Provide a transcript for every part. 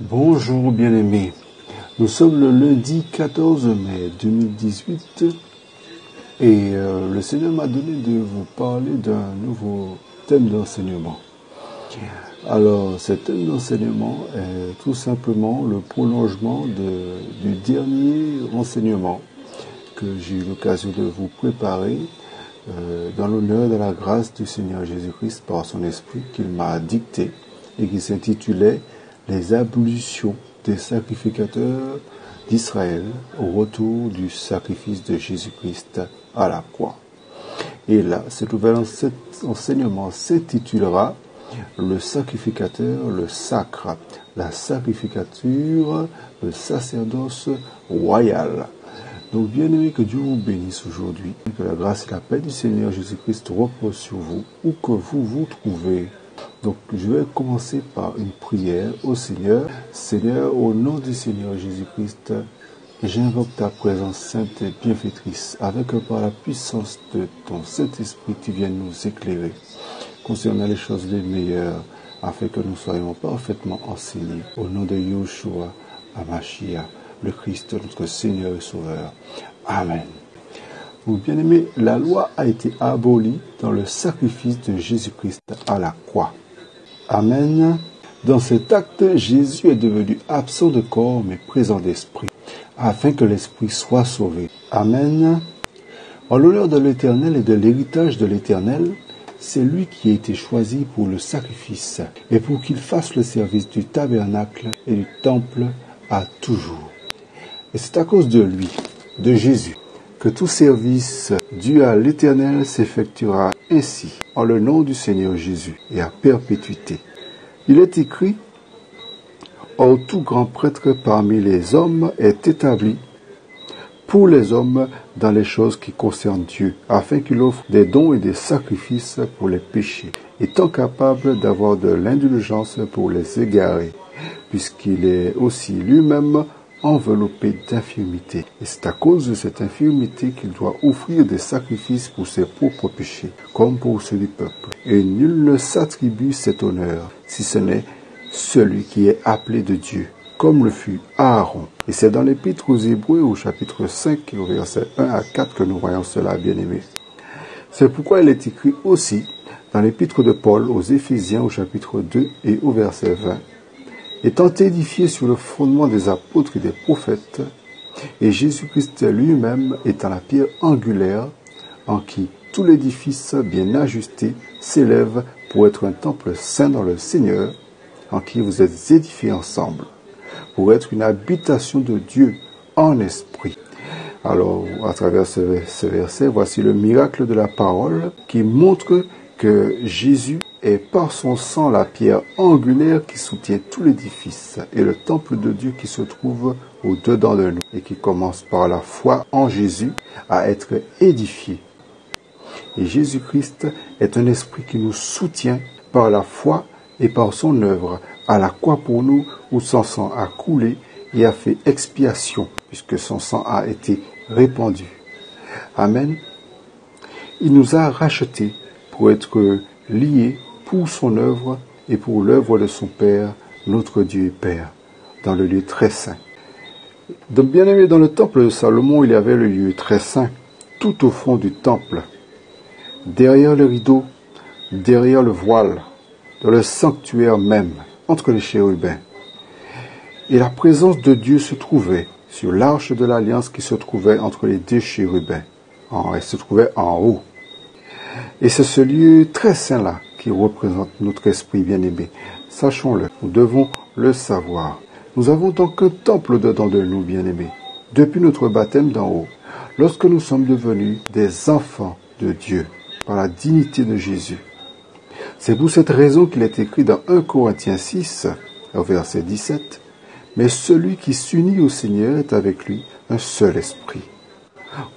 Bonjour bien-aimés, nous sommes le lundi 14 mai 2018 et le Seigneur m'a donné de vous parler d'un nouveau thème d'enseignement. Alors, ce thème d'enseignement est tout simplement le prolongement du dernier enseignement que j'ai eu l'occasion de vous préparer dans l'honneur de la grâce du Seigneur Jésus-Christ par son Esprit qu'il m'a dicté et qui s'intitulait « Les ablutions des sacrificateurs d'Israël au retour du sacrifice de Jésus-Christ à la croix ». Et là, cet enseignement s'intitulera « Le sacrificateur, le sacre, la sacrificature, le sacerdoce royal ». Donc, bien aimé, que Dieu vous bénisse aujourd'hui, que la grâce et la paix du Seigneur Jésus-Christ reposent sur vous, où que vous vous trouvez. Donc, je vais commencer par une prière au Seigneur. Seigneur, au nom du Seigneur Jésus-Christ, j'invoque ta présence sainte et bienfaitrice, avec par la puissance de ton Saint-Esprit, tu viennes nous éclairer concernant les choses les meilleures, afin que nous soyons parfaitement enseignés. Au nom de Yeshua HaMashiach, le Christ, notre Seigneur et Sauveur. Amen. Vous bien-aimés, la loi a été abolie dans le sacrifice de Jésus-Christ à la croix. Amen. Dans cet acte, Jésus est devenu absent de corps mais présent d'esprit, afin que l'esprit soit sauvé. Amen. En l'honneur de l'Éternel et de l'héritage de l'Éternel, c'est lui qui a été choisi pour le sacrifice et pour qu'il fasse le service du tabernacle et du temple à toujours. Et c'est à cause de lui, de Jésus, que tout service dû à l'Éternel s'effectuera ainsi, en le nom du Seigneur Jésus, et à perpétuité. Il est écrit, « Or tout grand prêtre parmi les hommes est établi pour les hommes dans les choses qui concernent Dieu, afin qu'il offre des dons et des sacrifices pour les péchés, étant capable d'avoir de l'indulgence pour les égarés, puisqu'il est aussi lui-même enveloppé d'infirmité. Et c'est à cause de cette infirmité qu'il doit offrir des sacrifices pour ses propres péchés, comme pour ceux du peuple. Et nul ne s'attribue cet honneur, si ce n'est celui qui est appelé de Dieu, comme le fut Aaron. Et c'est dans l'Épître aux Hébreux, au chapitre 5, au verset 1 à 4, que nous voyons cela, bien-aimés. C'est pourquoi il est écrit aussi dans l'Épître de Paul aux Éphésiens, au chapitre 2 et au verset 20, étant édifié sur le fondement des apôtres et des prophètes, et Jésus-Christ lui-même étant la pierre angulaire, en qui tout l'édifice bien ajusté s'élève pour être un temple saint dans le Seigneur, en qui vous êtes édifiés ensemble, pour être une habitation de Dieu en esprit. Alors, à travers ce verset, voici le miracle de la parole qui montre que Jésus est par son sang la pierre angulaire qui soutient tout l'édifice et le temple de Dieu qui se trouve au-dedans de nous et qui commence par la foi en Jésus à être édifié. Et Jésus-Christ est un esprit qui nous soutient par la foi et par son œuvre à la croix pour nous où son sang a coulé et a fait expiation puisque son sang a été répandu. Amen. Il nous a rachetés pour être liés pour son œuvre et pour l'œuvre de son Père, notre Dieu et Père, dans le lieu très saint. Donc, bien aimé, dans le temple de Salomon, il y avait le lieu très saint, tout au fond du temple, derrière le rideau, derrière le voile, dans le sanctuaire même, entre les chérubins. Et la présence de Dieu se trouvait sur l'arche de l'Alliance qui se trouvait entre les deux chérubins. Elle se trouvait en haut. Et c'est ce lieu très saint-là qui représente notre esprit bien-aimé. Sachons-le, nous devons le savoir. Nous avons donc un temple dedans de nous, bien-aimés, depuis notre baptême d'en haut, lorsque nous sommes devenus des enfants de Dieu, par la dignité de Jésus. C'est pour cette raison qu'il est écrit dans 1 Corinthiens 6, au verset 17, « Mais celui qui s'unit au Seigneur est avec lui un seul esprit. »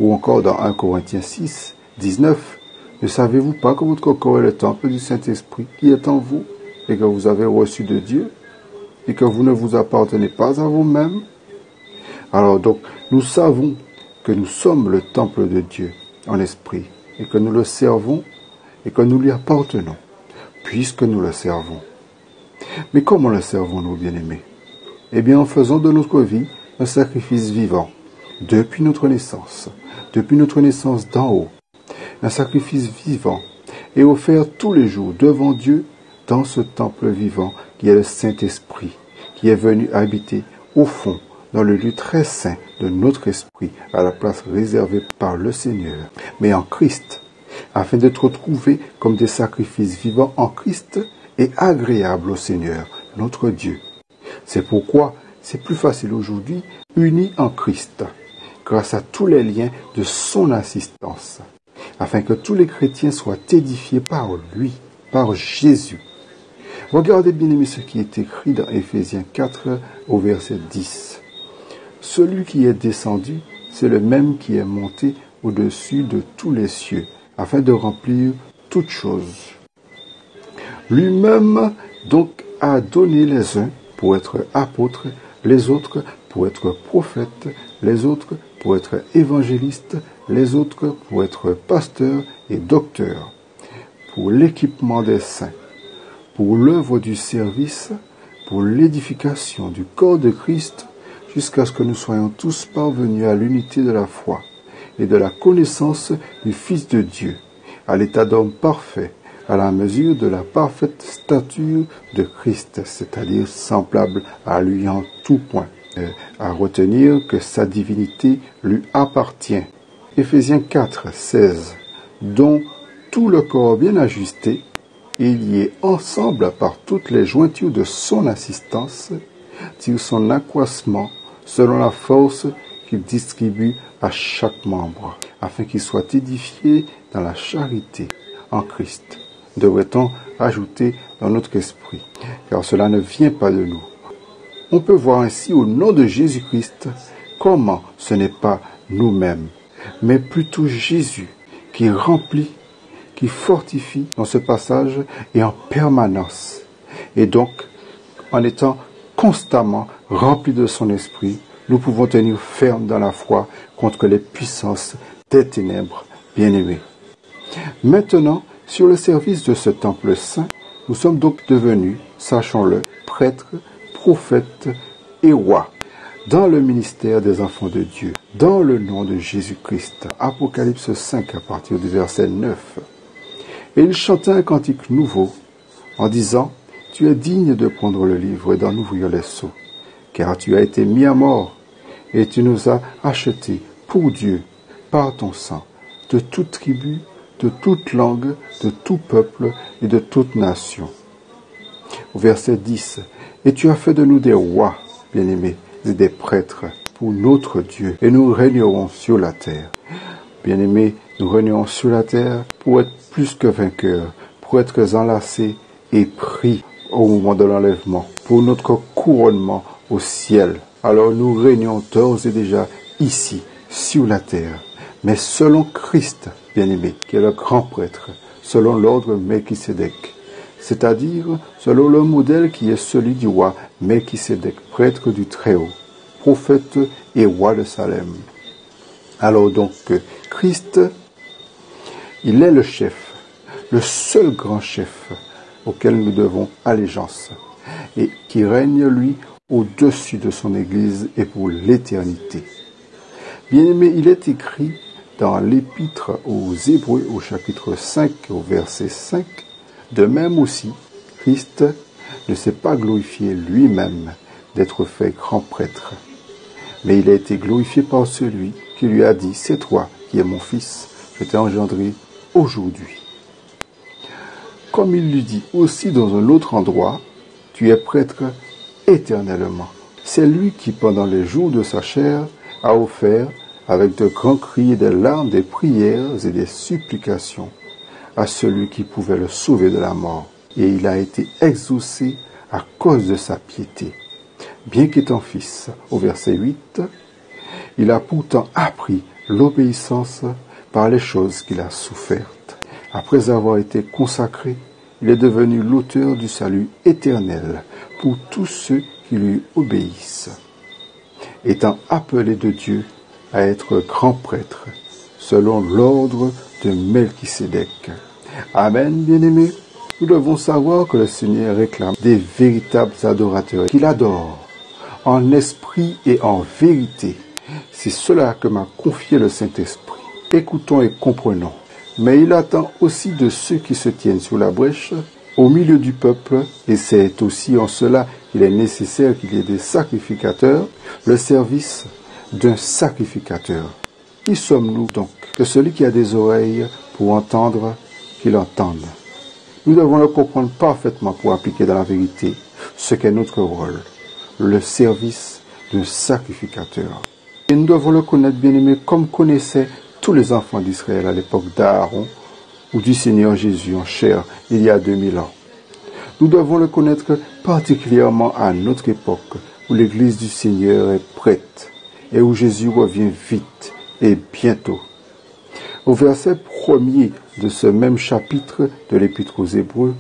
Ou encore dans 1 Corinthiens 6, 19, ne savez-vous pas que votre corps est le temple du Saint-Esprit qui est en vous et que vous avez reçu de Dieu et que vous ne vous appartenez pas à vous-même? Alors donc, nous savons que nous sommes le temple de Dieu en esprit et que nous le servons et que nous lui appartenons puisque nous le servons. Mais comment le servons-nous, bien-aimés? Eh bien, en faisant de notre vie un sacrifice vivant, depuis notre naissance d'en haut, un sacrifice vivant, et offert tous les jours devant Dieu dans ce temple vivant qui est le Saint-Esprit, qui est venu habiter au fond, dans le lieu très saint de notre esprit, à la place réservée par le Seigneur, mais en Christ, afin d'être trouvés comme des sacrifices vivants en Christ et agréables au Seigneur, notre Dieu. C'est pourquoi c'est plus facile aujourd'hui, unis en Christ, grâce à tous les liens de son assistance, afin que tous les chrétiens soient édifiés par lui, par Jésus. Regardez bien aimé ce qui est écrit dans Éphésiens 4 au verset 10. Celui qui est descendu, c'est le même qui est monté au-dessus de tous les cieux, afin de remplir toutes choses. Lui-même donc a donné les uns pour être apôtres, les autres pour être prophètes, les autres pour être évangélistes, les autres pour être pasteurs et docteurs, pour l'équipement des saints, pour l'œuvre du service, pour l'édification du corps de Christ, jusqu'à ce que nous soyons tous parvenus à l'unité de la foi et de la connaissance du Fils de Dieu, à l'état d'homme parfait, à la mesure de la parfaite stature de Christ, c'est-à-dire semblable à lui en tout point, à retenir que sa divinité lui appartient. Éphésiens 4, 16, dont tout le corps bien ajusté et lié ensemble par toutes les jointures de son assistance, tire son accroissement selon la force qu'il distribue à chaque membre, afin qu'il soit édifié dans la charité en Christ. Devrait-on ajouter dans notre esprit, car cela ne vient pas de nous. On peut voir ainsi au nom de Jésus-Christ comment ce n'est pas nous-mêmes, mais plutôt Jésus qui remplit, qui fortifie dans ce passage et en permanence. Et donc, en étant constamment remplis de son esprit, nous pouvons tenir ferme dans la foi contre les puissances des ténèbres bien-aimés. Maintenant, sur le service de ce temple saint, nous sommes donc devenus, sachons-le, prêtres, prophètes et rois, dans le ministère des enfants de Dieu, dans le nom de Jésus-Christ. Apocalypse 5 à partir du verset 9. Et il chantait un cantique nouveau, en disant, « Tu es digne de prendre le livre et d'en ouvrir les sceaux, car tu as été mis à mort, et tu nous as achetés pour Dieu, par ton sang, de toute tribu, de toute langue, de tout peuple et de toute nation. » Au verset 10, « Et tu as fait de nous des rois, bien-aimés, et des prêtres, pour notre Dieu, et nous régnerons sur la terre. » Bien-aimés, nous régnerons sur la terre pour être plus que vainqueurs, pour être enlacés et pris au moment de l'enlèvement, pour notre couronnement au ciel. Alors nous régnons d'ores et déjà ici, sur la terre, mais selon Christ, bien-aimé, qui est le grand prêtre, selon l'ordre Melchisédek, c'est-à-dire selon le modèle qui est celui du roi Melchisédek, prêtre du Très-Haut, prophète et roi de Salem. Alors donc, Christ, il est le chef, le seul grand chef auquel nous devons allégeance, et qui règne, lui, au-dessus de son Église et pour l'éternité. Bien-aimé, il est écrit dans l'épître aux Hébreux au chapitre 5 au verset 5, de même aussi, Christ ne s'est pas glorifié lui-même d'être fait grand prêtre, mais il a été glorifié par celui qui lui a dit, « C'est toi qui es mon fils, je t'ai engendré aujourd'hui. » Comme il lui dit aussi dans un autre endroit, « Tu es prêtre éternellement. » C'est lui qui, pendant les jours de sa chair, a offert, avec de grands cris et des larmes, des prières et des supplications, à celui qui pouvait le sauver de la mort. Et il a été exaucé à cause de sa piété. Bien qu'étant fils, au verset 8, il a pourtant appris l'obéissance par les choses qu'il a souffertes. Après avoir été consacré, il est devenu l'auteur du salut éternel pour tous ceux qui lui obéissent, étant appelé de Dieu à être grand prêtre, selon l'ordre de Melchisédek. Amen, bien-aimés. Nous devons savoir que le Seigneur réclame des véritables adorateurs qu'il adore, en esprit et en vérité. C'est cela que m'a confié le Saint-Esprit. Écoutons et comprenons. Mais il attend aussi de ceux qui se tiennent sur la brèche, au milieu du peuple, et c'est aussi en cela qu'il est nécessaire qu'il y ait des sacrificateurs, le service d'un sacrificateur. Qui sommes-nous donc? Que celui qui a des oreilles pour entendre, qu'il entende. Nous devons le comprendre parfaitement pour appliquer dans la vérité ce qu'est notre rôle, le service d'un sacrificateur. Et nous devons le connaître, bien-aimés, comme connaissaient tous les enfants d'Israël à l'époque d'Aaron ou du Seigneur Jésus en chair il y a 2000 ans. Nous devons le connaître particulièrement à notre époque où l'Église du Seigneur est prête et où Jésus revient vite et bientôt. Au verset 1er de ce même chapitre de l'Épître aux Hébreux,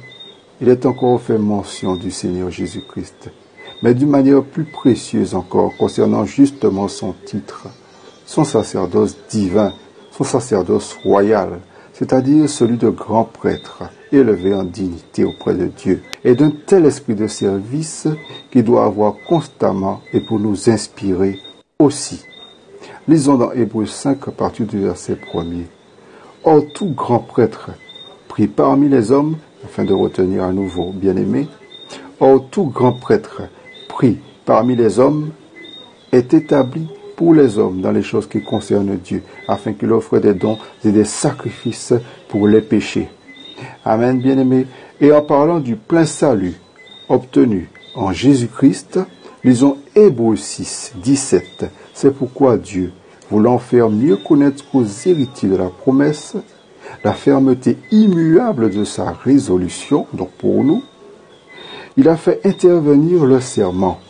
il est encore fait mention du Seigneur Jésus-Christ, mais d'une manière plus précieuse encore concernant justement son titre, son sacerdoce divin, son sacerdoce royal, c'est-à-dire celui de grand prêtre, élevé en dignité auprès de Dieu, et d'un tel esprit de service qu'il doit avoir constamment et pour nous inspirer aussi. Lisons dans Hébreux 5 à partir du verset 1er. Or tout grand prêtre pris parmi les hommes, afin de retenir à nouveau, bien-aimés, or tout grand prêtre pris parmi les hommes est établi pour les hommes dans les choses qui concernent Dieu, afin qu'il offre des dons et des sacrifices pour les péchés. Amen, bien-aimés. Et en parlant du plein salut obtenu en Jésus-Christ, lisons Hébreux 6, 17. C'est pourquoi Dieu, voulant faire mieux connaître aux héritiers de la promesse la fermeté immuable de sa résolution, donc pour nous, il a fait intervenir le serment,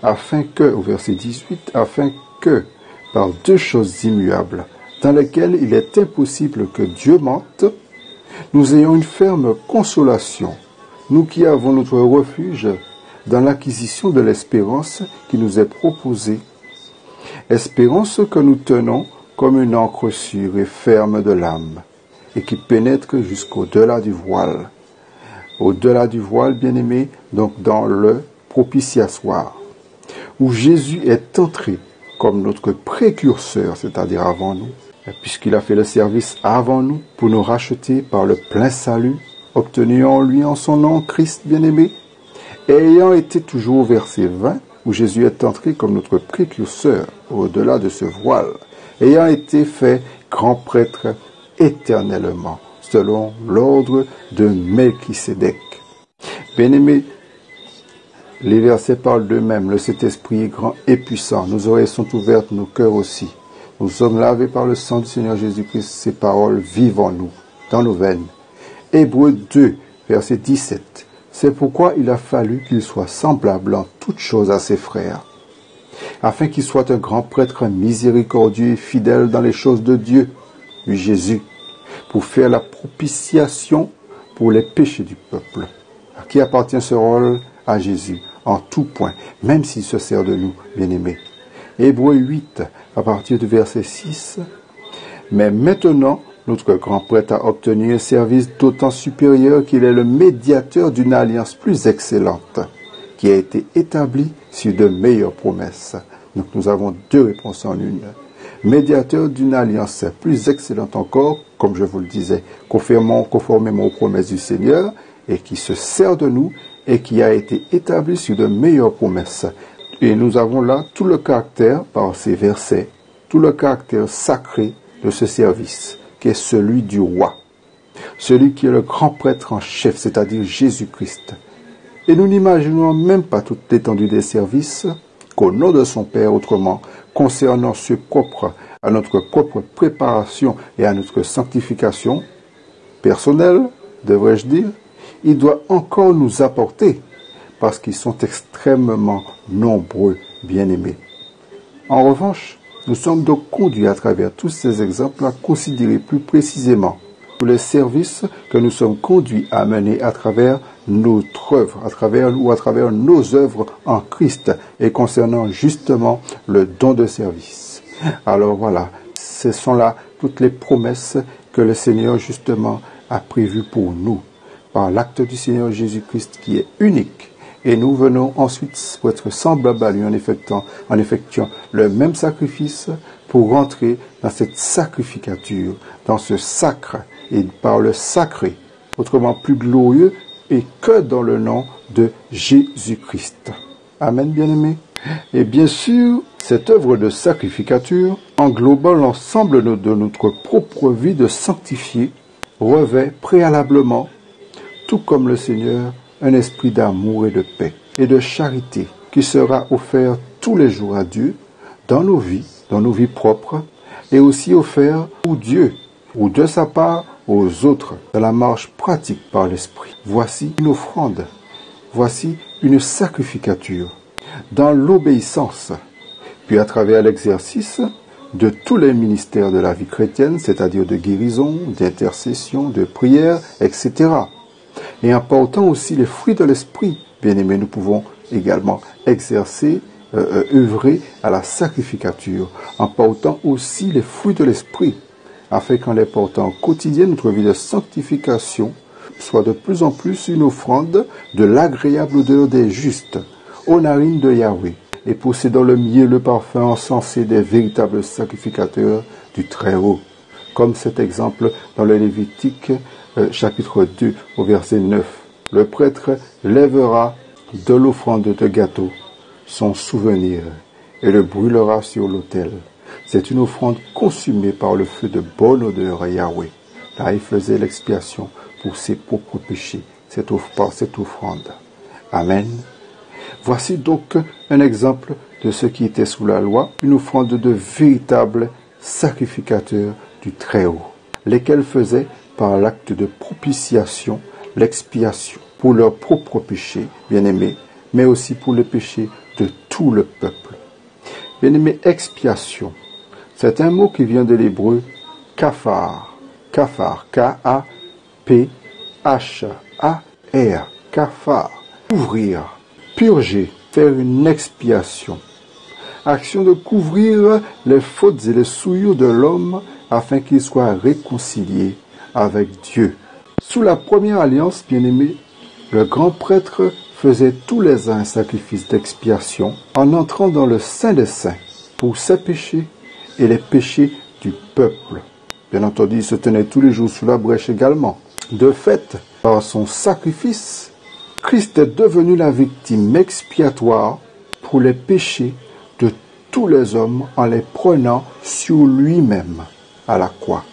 afin que, au verset 18, afin que, par deux choses immuables, dans lesquelles il est impossible que Dieu mente, nous ayons une ferme consolation, nous qui avons notre refuge dans l'acquisition de l'espérance qui nous est proposée, espérance que nous tenons comme une encre sûre et ferme de l'âme, et qui pénètre jusqu'au-delà du voile. Au-delà du voile, bien-aimé, donc dans le propitiatoire, où Jésus est entré comme notre précurseur, c'est-à-dire avant nous, puisqu'il a fait le service avant nous pour nous racheter par le plein salut, obtenu en lui en son nom, Christ bien-aimé, et ayant été toujours au verset 20, où Jésus est entré comme notre précurseur au-delà de ce voile, ayant été fait grand prêtre éternellement, selon l'ordre de Melchisédek. Bien-aimés, les versets parlent d'eux-mêmes. Le Saint-Esprit est grand et puissant. Nos oreilles sont ouvertes, nos cœurs aussi. Nous sommes lavés par le sang du Seigneur Jésus-Christ. Ses paroles vivent en nous, dans nos veines. Hébreux 2, verset 17. C'est pourquoi il a fallu qu'il soit semblable en toutes choses à ses frères, afin qu'il soit un grand prêtre miséricordieux et fidèle dans les choses de Dieu, lui Jésus, pour faire la propitiation pour les péchés du peuple. À qui appartient ce rôle? À Jésus, en tout point, même s'il se sert de nous, bien-aimés. Hébreux 8, à partir du verset 6. Mais maintenant, notre grand prêtre a obtenu un service d'autant supérieur qu'il est le médiateur d'une alliance plus excellente, qui a été établie sur de meilleures promesses. Donc nous avons deux réponses en une. Médiateur d'une alliance plus excellente encore, comme je vous le disais, conformément aux promesses du Seigneur, et qui se sert de nous, et qui a été établi sur de meilleures promesses. Et nous avons là tout le caractère, par ces versets, tout le caractère sacré de ce service, qui est celui du roi, celui qui est le grand prêtre en chef, c'est-à-dire Jésus-Christ. Et nous n'imaginons même pas toute l'étendue des services qu'au nom de son Père, autrement, concernant ceux propres à notre propre préparation et à notre sanctification personnelle, devrais-je dire, il doit encore nous apporter, parce qu'ils sont extrêmement nombreux, bien-aimés. En revanche, nous sommes donc conduits à travers tous ces exemples à considérer plus précisément tous les services que nous sommes conduits à mener à travers notre œuvre, à travers nos œuvres en Christ, et concernant justement le don de service. Alors voilà, ce sont là toutes les promesses que le Seigneur justement a prévues pour nous, par l'acte du Seigneur Jésus-Christ qui est unique Et nous venons ensuite pour être semblables à lui en effectuant le même sacrifice pour rentrer dans cette sacrificature, dans ce sacre et par le sacré, autrement plus glorieux et que dans le nom de Jésus-Christ. Amen, bien-aimés. Et bien sûr, cette œuvre de sacrificature, englobant l'ensemble de notre propre vie de sanctifié, revêt préalablement, tout comme le Seigneur, un esprit d'amour et de paix et de charité qui sera offert tous les jours à Dieu dans nos vies propres, et aussi offert pour Dieu ou de sa part aux autres dans la marche pratique par l'Esprit. Voici une offrande, voici une sacrificature dans l'obéissance, puis à travers l'exercice de tous les ministères de la vie chrétienne, c'est-à-dire de guérison, d'intercession, de prière, etc. Et en portant aussi les fruits de l'esprit, bien-aimés, nous pouvons également exercer, œuvrer à la sacrificature, en portant aussi les fruits de l'esprit, afin qu'en les portant au quotidien, notre vie de sanctification soit de plus en plus une offrande de l'agréable odeur des justes, aux narines de Yahweh, et possédant le mieux le parfum encensé des véritables sacrificateurs du Très-Haut, comme cet exemple dans le Lévitique chapitre 2 au verset 9. Le prêtre lèvera de l'offrande de gâteau son souvenir et le brûlera sur l'autel. C'est une offrande consumée par le feu de bonne odeur à Yahweh. Là, il faisait l'expiation pour ses propres péchés, par cette offrande. Amen. Voici donc un exemple de ce qui était sous la loi, une offrande de véritables sacrificateurs du Très-Haut, lesquels faisaient par l'acte de propitiation l'expiation pour leurs propres péchés, bien-aimés, mais aussi pour les péchés de tout le peuple. Bien-aimés, expiation, c'est un mot qui vient de l'hébreu kafar, K-A-P-H-A-R, kafar, couvrir, purger, faire une expiation. Action de couvrir les fautes et les souillures de l'homme afin qu'il soit réconcilié avec Dieu. Sous la première alliance, bien-aimés, le grand prêtre faisait tous les ans un sacrifice d'expiation en entrant dans le Saint des Saints pour ses péchés et les péchés du peuple. Bien entendu, il se tenait tous les jours sous la brèche également. De fait, par son sacrifice, Christ est devenu la victime expiatoire pour les péchés de tous les hommes en les prenant sur lui-même à la croix.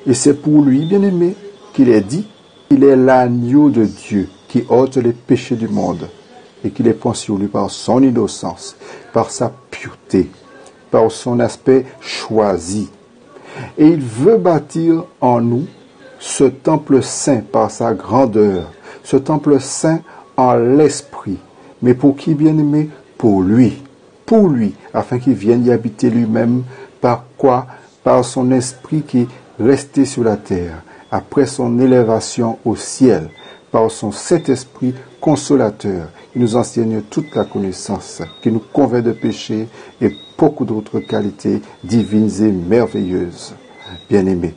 Et c'est pour lui, bien-aimé, qu'il est dit, il est l'agneau de Dieu qui ôte les péchés du monde et qui les prend sur lui par son innocence, par sa pureté, par son aspect choisi. Et il veut bâtir en nous ce temple saint par sa grandeur, ce temple saint en l'esprit. Mais pour qui, bien-aimé? Pour lui, afin qu'il vienne y habiter lui-même. Par quoi? Par son esprit qui est resté sur la terre, après son élévation au ciel, par son Saint-Esprit consolateur. Il nous enseigne toute la connaissance, qui nous convainc de péché et beaucoup d'autres qualités divines et merveilleuses. Bien-aimés.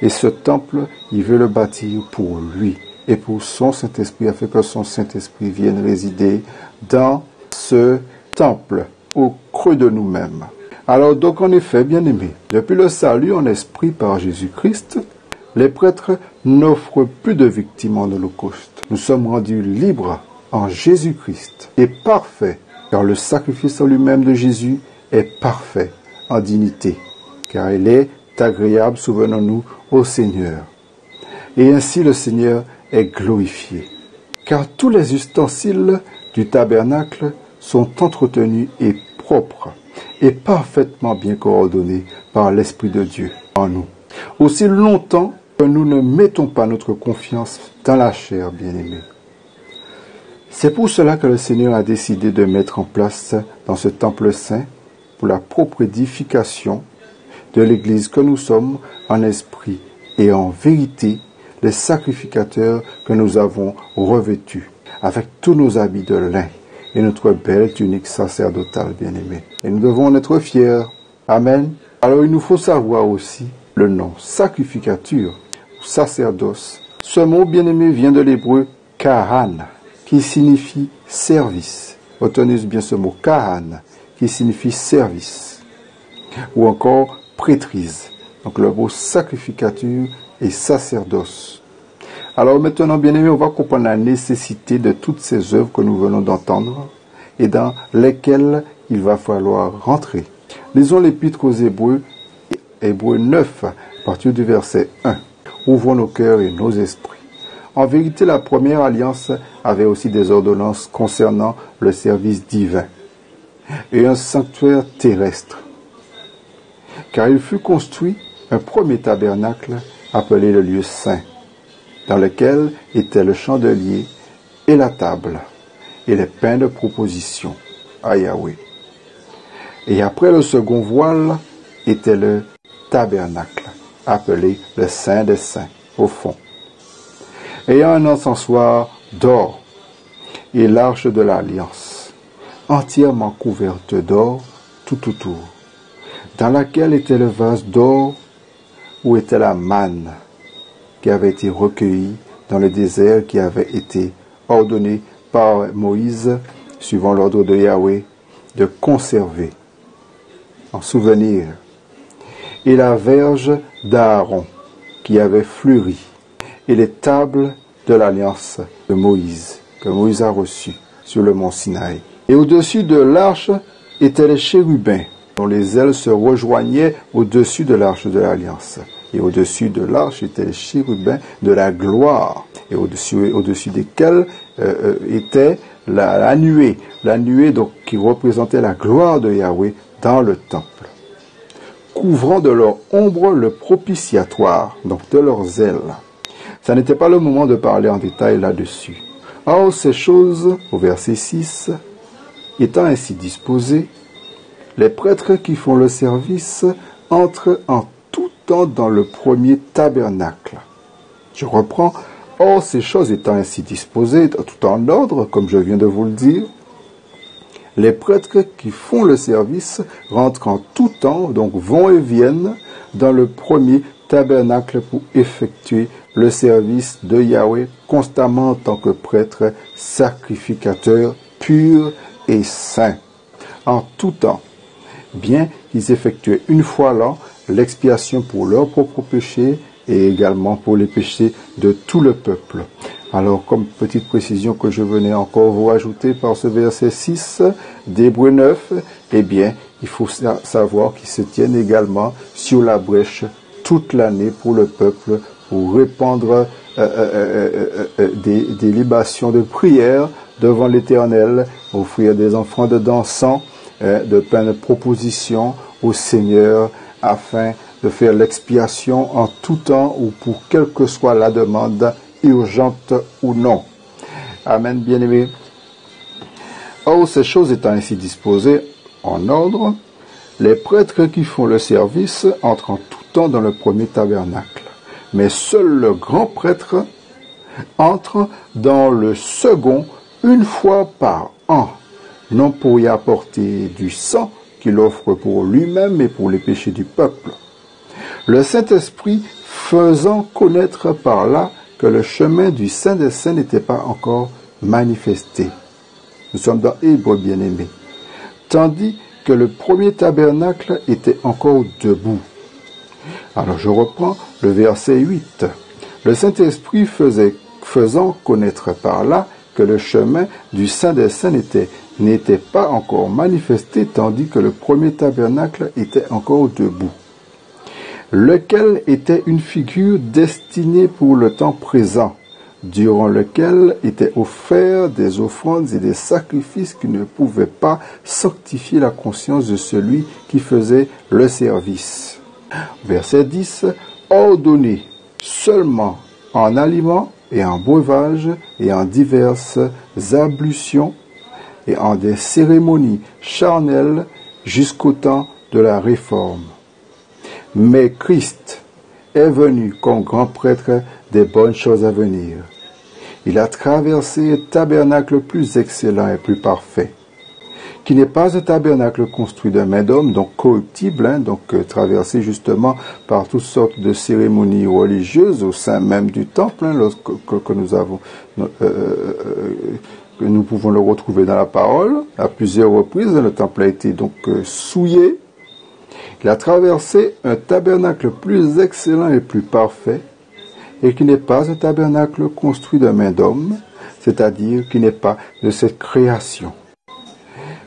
Et ce temple, il veut le bâtir pour lui et pour son Saint-Esprit, afin que son Saint-Esprit vienne résider dans ce temple, au creux de nous-mêmes. Alors donc, en effet, bien-aimés, depuis le salut en esprit par Jésus-Christ, les prêtres n'offrent plus de victimes en holocauste. Nous sommes rendus libres en Jésus-Christ et parfaits, car le sacrifice en lui-même de Jésus est parfait en dignité, car il est agréable, souvenons-nous, au Seigneur. Et ainsi le Seigneur est glorifié, car tous les ustensiles du tabernacle sont entretenus et propres et parfaitement bien coordonnés par l'Esprit de Dieu en nous. Aussi longtemps que nous ne mettons pas notre confiance dans la chair, bien-aimée. C'est pour cela que le Seigneur a décidé de mettre en place dans ce temple saint, pour la propre édification de l'Église que nous sommes en esprit et en vérité, les sacrificateurs que nous avons revêtus, avec tous nos habits de lin et notre belle tunique sacerdotale, bien-aimée. Et nous devons en être fiers. Amen. Alors il nous faut savoir aussi le nom sacrificature, sacerdoce. Ce mot, bien-aimé, vient de l'hébreu kahan, qui signifie service. Retenez bien ce mot, kahan, qui signifie service. Ou encore prêtrise. Donc le mot sacrificature et sacerdoce. Alors maintenant, bien aimés, on va comprendre la nécessité de toutes ces œuvres que nous venons d'entendre et dans lesquelles il va falloir rentrer. Lisons l'épître aux Hébreux, Hébreux 9, à partir du verset 1. Ouvrons nos cœurs et nos esprits. En vérité, la première alliance avait aussi des ordonnances concernant le service divin et un sanctuaire terrestre. Car il fut construit un premier tabernacle appelé le lieu saint, dans lequel était le chandelier et la table et les pains de proposition à Yahweh. Et après le second voile était le tabernacle, appelé le Saint des Saints, au fond, ayant un encensoir d'or et l'arche de l'Alliance, entièrement couverte d'or tout autour, dans laquelle était le vase d'or où était la manne qui avait été recueillie dans le désert, qui avait été ordonné par Moïse, suivant l'ordre de Yahweh, de conserver en souvenir, et la verge d'Aaron qui avait fleuri, et les tables de l'alliance de Moïse, que Moïse a reçues sur le mont Sinaï. Et au-dessus de l'arche étaient les chérubins, dont les ailes se rejoignaient au-dessus de l'arche de l'alliance. Et au-dessus de l'arche étaient les chérubins de la gloire, et au-dessus desquels était la nuée donc, qui représentait la gloire de Yahweh dans le temple, couvrant de leur ombre le propitiatoire, donc de leurs ailes. Ça n'était pas le moment de parler en détail là-dessus. Or, ces choses, au verset 6, étant ainsi disposées, les prêtres qui font le service entrent en tout temps dans le premier tabernacle. Je reprends. Or, ces choses étant ainsi disposées, tout en ordre, comme je viens de vous le dire, les prêtres qui font le service rentrent en tout temps, donc vont et viennent, dans le premier tabernacle pour effectuer le service de Yahweh constamment en tant que prêtre sacrificateur pur et saint. En tout temps, bien qu'ils effectuaient une fois l'an l'expiation pour leurs propres péchés et également pour les péchés de tout le peuple. Alors, comme petite précision que je venais encore vous rajouter par ce verset 6 d'Hébreux 9, eh bien, il faut savoir qu'ils se tiennent également sur la brèche toute l'année pour le peuple, pour répandre des libations de prière devant l'Éternel, offrir des offrandes d'encens, de pain de proposition au Seigneur, afin de faire l'expiation en tout temps ou pour quelle que soit la demande, urgente ou non. Amen, bien-aimés. Or, ces choses étant ainsi disposées en ordre, les prêtres qui font le service entrent en tout temps dans le premier tabernacle. Mais seul le grand prêtre entre dans le second une fois par an, non pour y apporter du sang qu'il offre pour lui-même et pour les péchés du peuple. Le Saint-Esprit faisant connaître par là que le chemin du Saint des Saints n'était pas encore manifesté. Nous sommes dans Hébreux, bien-aimés. Tandis que le premier tabernacle était encore debout. Alors je reprends le verset 8. Le Saint-Esprit faisant connaître par là que le chemin du Saint des Saints n'était pas encore manifesté, tandis que le premier tabernacle était encore debout, lequel était une figure destinée pour le temps présent, durant lequel étaient offerts des offrandes et des sacrifices qui ne pouvaient pas sanctifier la conscience de celui qui faisait le service. Verset 10. Ordonné seulement en aliments et en breuvage et en diverses ablutions et en des cérémonies charnelles jusqu'au temps de la réforme. Mais Christ est venu comme grand prêtre des bonnes choses à venir. Il a traversé un tabernacle plus excellent et plus parfait, qui n'est pas un tabernacle construit de main d'homme, donc corruptible, traversé justement par toutes sortes de cérémonies religieuses au sein même du temple, que nous avons que nous pouvons le retrouver dans la parole. À plusieurs reprises, le temple a été donc souillé. Il a traversé un tabernacle plus excellent et plus parfait, et qui n'est pas un tabernacle construit de main d'homme, c'est-à-dire qui n'est pas de cette création.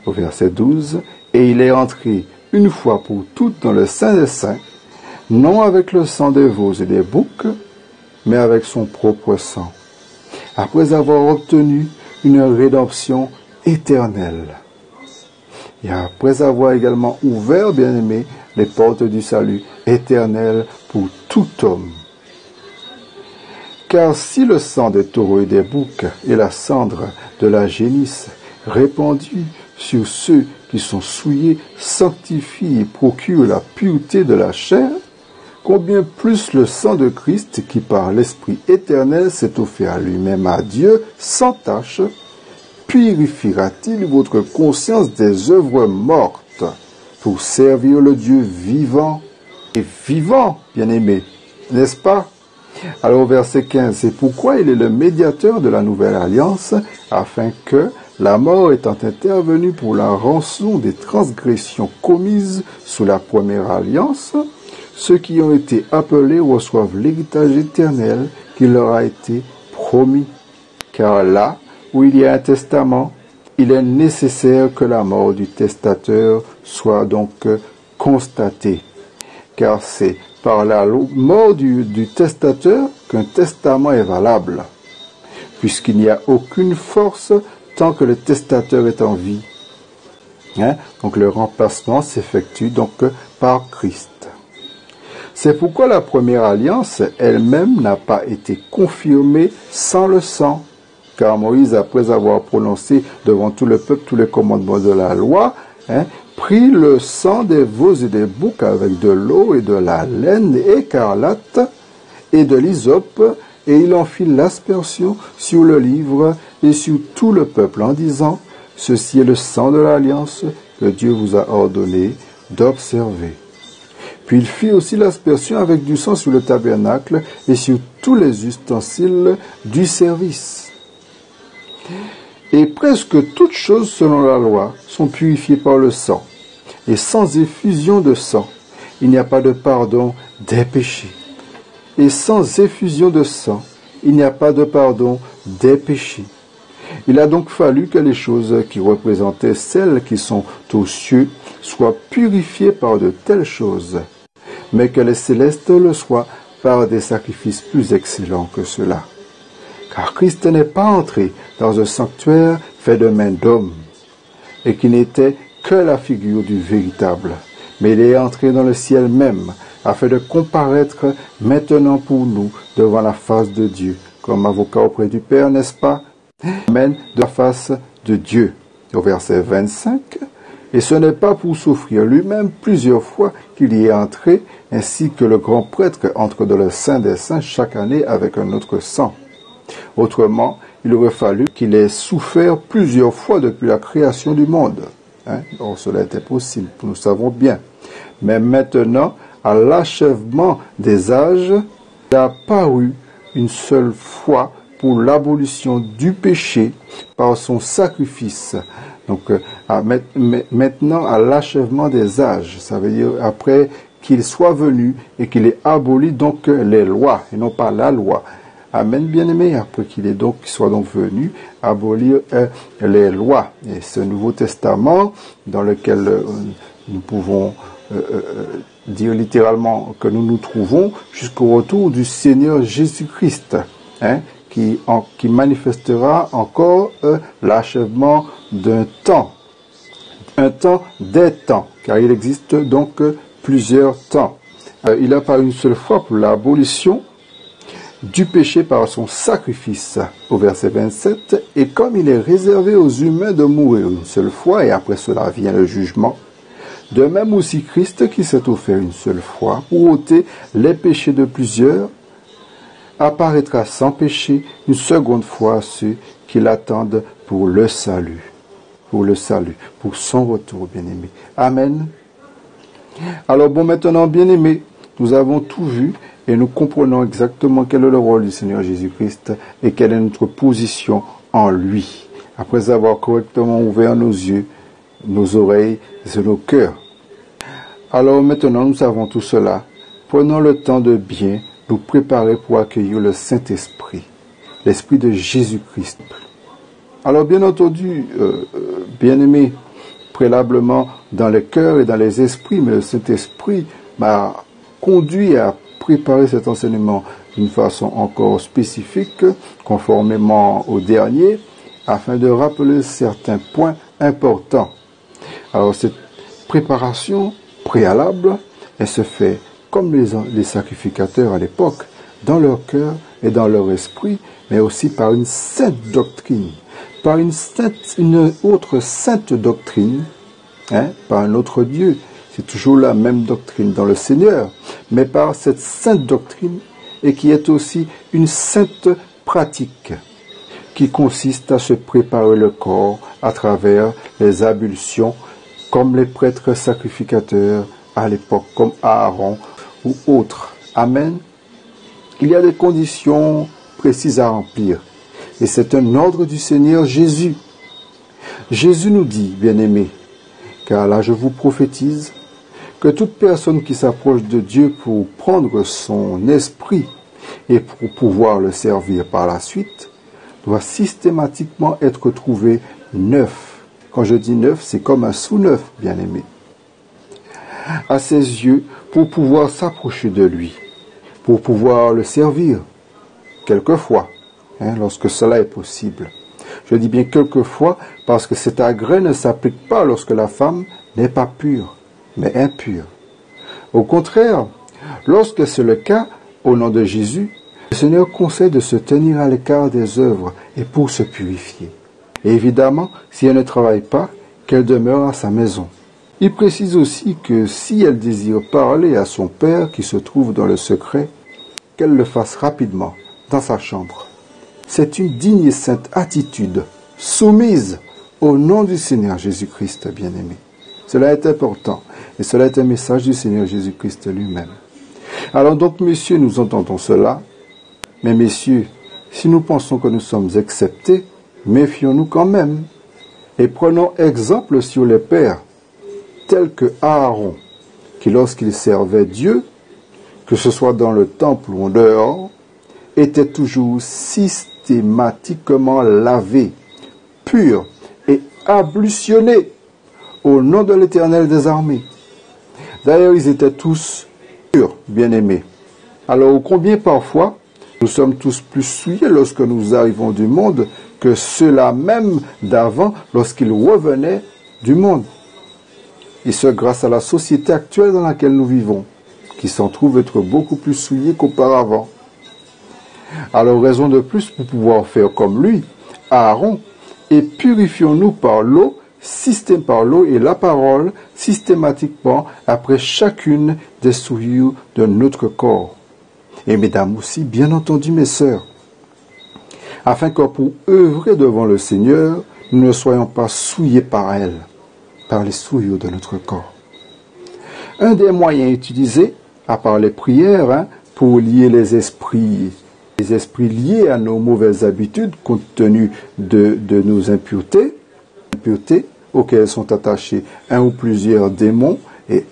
Au verset 12, « Et il est entré une fois pour toutes dans le Saint des Saints, non avec le sang des veaux et des boucs, mais avec son propre sang, après avoir obtenu une rédemption éternelle. Et après avoir également ouvert, bien-aimés, les portes du salut éternel pour tout homme. Car si le sang des taureaux et des boucs et la cendre de la génisse répandue sur ceux qui sont souillés sanctifie et procure la pureté de la chair, combien plus le sang de Christ qui par l'Esprit éternel s'est offert lui-même à Dieu sans tache, purifiera-t-il votre conscience des œuvres mortes pour servir le Dieu vivant et vivant, bien-aimé, n'est-ce pas? Alors verset 15, c'est pourquoi il est le médiateur de la nouvelle alliance, afin que, la mort étant intervenue pour la rançon des transgressions commises sous la première alliance, ceux qui ont été appelés reçoivent l'héritage éternel qui leur a été promis. Car là où il y a un testament, il est nécessaire que la mort du testateur soit donc constatée. Car c'est par la mort du testateur qu'un testament est valable, puisqu'il n'y a aucune force tant que le testateur est en vie. Donc le remplacement s'effectue donc par Christ. C'est pourquoi la première alliance elle-même n'a pas été confirmée sans le sang. Car Moïse, après avoir prononcé devant tout le peuple tous les commandements de la loi, prit le sang des veaux et des boucs avec de l'eau et de la laine écarlate et de l'hysope, et il en fit l'aspersion sur le livre et sur tout le peuple en disant, « Ceci est le sang de l'alliance que Dieu vous a ordonné d'observer. » Puis il fit aussi l'aspersion avec du sang sur le tabernacle et sur tous les ustensiles du service. Et presque toutes choses selon la loi sont purifiées par le sang. Et sans effusion de sang, il n'y a pas de pardon des péchés. Et sans effusion de sang, il n'y a pas de pardon des péchés. Il a donc fallu que les choses qui représentaient celles qui sont aux cieux soient purifiées par de telles choses, mais que les célestes le soient par des sacrifices plus excellents que cela. Car Christ n'est pas entré dans un sanctuaire fait de main d'homme, et qui n'était que la figure du véritable, mais il est entré dans le ciel même, afin de comparaître maintenant pour nous devant la face de Dieu, comme avocat auprès du Père, n'est-ce pas? Amen, de la face de Dieu. Au verset 25, et ce n'est pas pour souffrir lui-même plusieurs fois qu'il y est entré, ainsi que le grand prêtre entre dans le Saint des Saints chaque année avec un autre sang. Autrement, il aurait fallu qu'il ait souffert plusieurs fois depuis la création du monde. Or, cela était possible, nous savons bien. Mais maintenant, à l'achèvement des âges, il a apparu une seule fois pour l'abolition du péché par son sacrifice. Donc, maintenant, à l'achèvement des âges, ça veut dire après qu'il soit venu et qu'il ait aboli donc les lois, et non pas la loi. Amen, bien-aimé, après qu'il soit donc venu abolir les lois. Et ce Nouveau Testament, dans lequel nous pouvons dire littéralement que nous nous trouvons jusqu'au retour du Seigneur Jésus-Christ, qui manifestera encore l'achèvement d'un temps des temps, car il existe donc plusieurs temps. Il a pas une seule fois pour l'abolition du péché par son sacrifice, au verset 27, et comme il est réservé aux humains de mourir une seule fois, et après cela vient le jugement, de même aussi Christ qui s'est offert une seule fois pour ôter les péchés de plusieurs, apparaîtra sans péché une seconde fois à ceux qui l'attendent pour le salut, pour son retour, bien-aimé. Amen. Alors bon, maintenant, bien-aimé, nous avons tout vu et nous comprenons exactement quel est le rôle du Seigneur Jésus-Christ et quelle est notre position en lui. après avoir correctement ouvert nos yeux, nos oreilles et nos cœurs. Alors maintenant, nous savons tout cela. Prenons le temps de bien nous préparer pour accueillir le Saint-Esprit, l'Esprit de Jésus-Christ. Alors bien entendu, bien-aimés, préalablement dans les cœurs et dans les esprits, mais le Saint-Esprit m'a conduit à préparer cet enseignement d'une façon encore spécifique, conformément au dernier, afin de rappeler certains points importants. Alors cette préparation préalable, elle se fait comme les sacrificateurs à l'époque, dans leur cœur et dans leur esprit, mais aussi par une sainte doctrine, par une autre sainte doctrine, par un autre Dieu. C'est toujours la même doctrine dans le Seigneur, mais par cette sainte doctrine et qui est aussi une sainte pratique qui consiste à se préparer le corps à travers les ablutions comme les prêtres sacrificateurs à l'époque, comme Aaron ou autres. Amen. Il y a des conditions précises à remplir et c'est un ordre du Seigneur Jésus. Jésus nous dit, bien-aimés, car là je vous prophétise, que toute personne qui s'approche de Dieu pour prendre son esprit et pour pouvoir le servir par la suite, doit systématiquement être trouvé neuf. Quand je dis neuf, c'est comme un sous-neuf, bien-aimé. À ses yeux, pour pouvoir s'approcher de lui, pour pouvoir le servir, quelquefois, lorsque cela est possible. Je dis bien quelquefois parce que cet agrès ne s'applique pas lorsque la femme n'est pas pure, mais impure. Au contraire, lorsque c'est le cas, au nom de Jésus, le Seigneur conseille de se tenir à l'écart des œuvres et pour se purifier. Et évidemment, si elle ne travaille pas, qu'elle demeure à sa maison. Il précise aussi que si elle désire parler à son Père qui se trouve dans le secret, qu'elle le fasse rapidement dans sa chambre. C'est une digne et sainte attitude, soumise au nom du Seigneur Jésus-Christ, bien-aimé. Cela est important et cela est un message du Seigneur Jésus-Christ lui-même. Alors donc, messieurs, nous entendons cela, mais messieurs, si nous pensons que nous sommes acceptés, méfions-nous quand même et prenons exemple sur les pères, tels que Aaron, qui lorsqu'il servait Dieu, que ce soit dans le temple ou en dehors, était toujours systématiquement lavé, pur et ablutionné au nom de l'Éternel des armées. D'ailleurs, ils étaient tous purs, bien-aimés. Alors, combien parfois, nous sommes tous plus souillés lorsque nous arrivons du monde que ceux-là même d'avant lorsqu'ils revenaient du monde. Et ce, grâce à la société actuelle dans laquelle nous vivons, qui s'en trouve être beaucoup plus souillée qu'auparavant. Alors, raison de plus pour pouvoir faire comme lui, Aaron, et purifions-nous par l'eau et la parole systématiquement après chacune des souillures de notre corps. Et mesdames aussi, bien entendu, mes sœurs, afin que pour œuvrer devant le Seigneur, nous ne soyons pas souillés par elle, par les souillures de notre corps. Un des moyens utilisés, à part les prières, pour lier les esprits liés à nos mauvaises habitudes, compte tenu de nos impuretés auxquelles sont attachés un ou plusieurs démons, et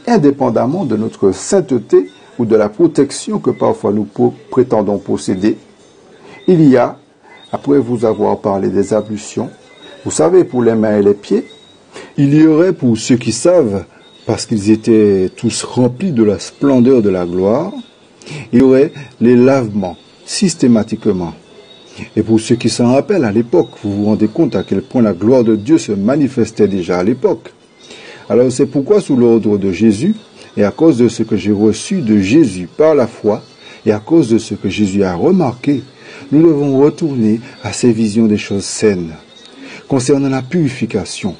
indépendamment de notre sainteté ou de la protection que parfois nous prétendons posséder, il y a, après vous avoir parlé des ablutions, vous savez, pour les mains et les pieds, il y aurait, pour ceux qui savent, parce qu'ils étaient tous remplis de la splendeur de la gloire, il y aurait les lavements, systématiquement. Et pour ceux qui s'en rappellent, à l'époque, vous vous rendez compte à quel point la gloire de Dieu se manifestait déjà à l'époque. Alors c'est pourquoi, sous l'ordre de Jésus, et à cause de ce que j'ai reçu de Jésus par la foi, et à cause de ce que Jésus a remarqué, nous devons retourner à ces visions des choses saines, concernant la purification,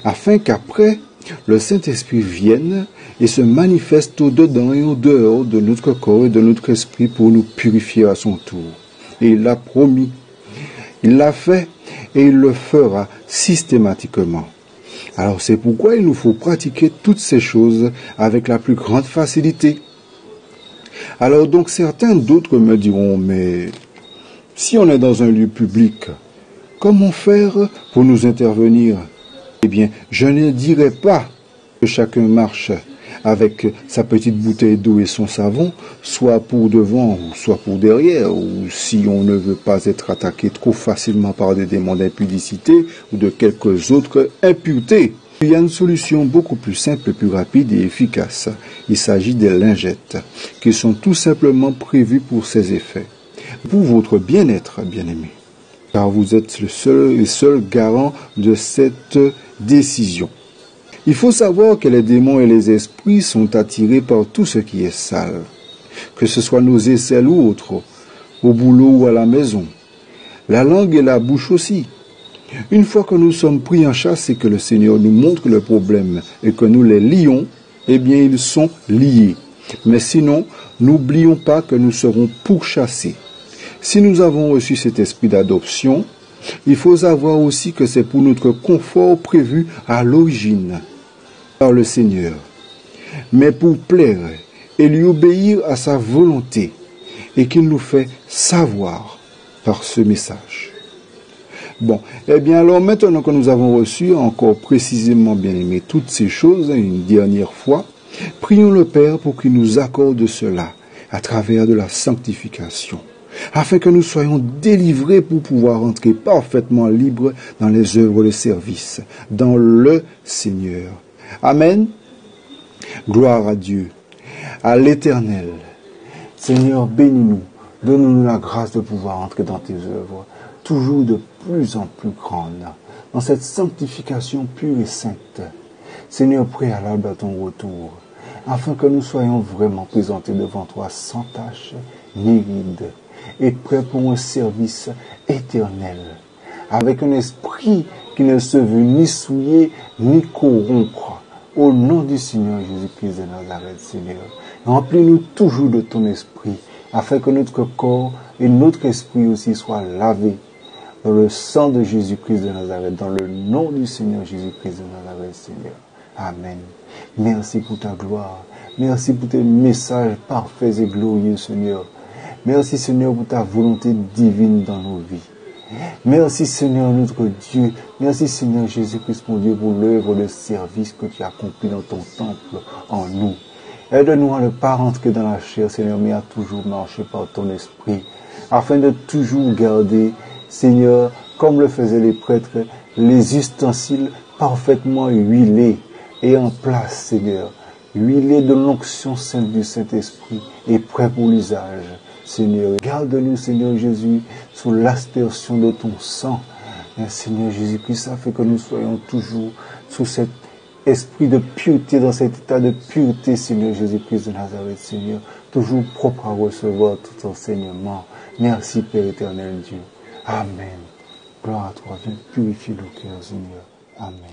afin qu'après, le Saint-Esprit vienne et se manifeste au-dedans et au-dehors de notre corps et de notre esprit pour nous purifier à son tour. Et il l'a promis, il l'a fait et il le fera systématiquement. Alors c'est pourquoi il nous faut pratiquer toutes ces choses avec la plus grande facilité. Alors donc certains d'autres me diront, mais si on est dans un lieu public, Comment faire pour nous intervenir? Eh bien, je ne dirais pas que chacun marche avec sa petite bouteille d'eau et son savon, soit pour devant ou soit pour derrière, ou si on ne veut pas être attaqué trop facilement par des démons d'impudicité ou de quelques autres impuretés. Il y a une solution beaucoup plus simple, plus rapide et efficace. Il s'agit des lingettes, qui sont tout simplement prévues pour ces effets. Pour votre bien-être, bien-aimé, car vous êtes le seul garant de cette décision. Il faut savoir que les démons et les esprits sont attirés par tout ce qui est sale, que ce soit nos aisselles ou autres, au boulot ou à la maison. La langue et la bouche aussi. Une fois que nous sommes pris en chasse et que le Seigneur nous montre le problème et que nous les lions, eh bien ils sont liés. Mais sinon, n'oublions pas que nous serons pourchassés. Si nous avons reçu cet esprit d'adoption, il faut savoir aussi que c'est pour notre confort prévu à l'origine par le Seigneur, mais pour plaire et lui obéir à sa volonté et qu'il nous fait savoir par ce message. Bon, eh bien alors maintenant que nous avons reçu encore précisément, bien aimé, toutes ces choses une dernière fois, prions le Père pour qu'il nous accorde cela à travers de la sanctification, afin que nous soyons délivrés pour pouvoir entrer parfaitement libres dans les œuvres de service, dans le Seigneur. Amen. Gloire à Dieu, à l'Éternel. Seigneur, bénis-nous, donne-nous la grâce de pouvoir entrer dans tes œuvres, toujours de plus en plus grande, dans cette sanctification pure et sainte. Seigneur, préalable à ton retour, afin que nous soyons vraiment présentés devant toi sans tache ni ride, et prêts pour un service éternel, avec un esprit qui ne se veut ni souiller ni corrompre. Au nom du Seigneur Jésus-Christ de Nazareth, Seigneur, remplis-nous toujours de ton esprit, afin que notre corps et notre esprit aussi soient lavés dans le sang de Jésus-Christ de Nazareth, dans le nom du Seigneur Jésus-Christ de Nazareth, Seigneur. Amen. Merci pour ta gloire. Merci pour tes messages parfaits et glorieux, Seigneur. Merci, Seigneur, pour ta volonté divine dans nos vies. Merci, Seigneur, notre Dieu. Merci, Seigneur Jésus-Christ, mon Dieu, pour l'œuvre de service que tu as accompli dans ton temple en nous. Aide-nous à ne pas rentrer dans la chair, Seigneur, mais à toujours marcher par ton esprit, afin de toujours garder, Seigneur, comme le faisaient les prêtres, les ustensiles parfaitement huilés et en place, Seigneur, huilés de l'onction sainte du Saint-Esprit et prêts pour l'usage. Seigneur, garde-nous, Seigneur Jésus, sous l'aspersion de ton sang. Et Seigneur Jésus-Christ, ça fait que nous soyons toujours sous cet esprit de pureté, dans cet état de pureté, Seigneur Jésus-Christ de Nazareth, Seigneur, toujours propre à recevoir tout enseignement. Merci, Père éternel Dieu. Amen. Gloire à toi, viens purifier nos cœurs, Seigneur. Amen.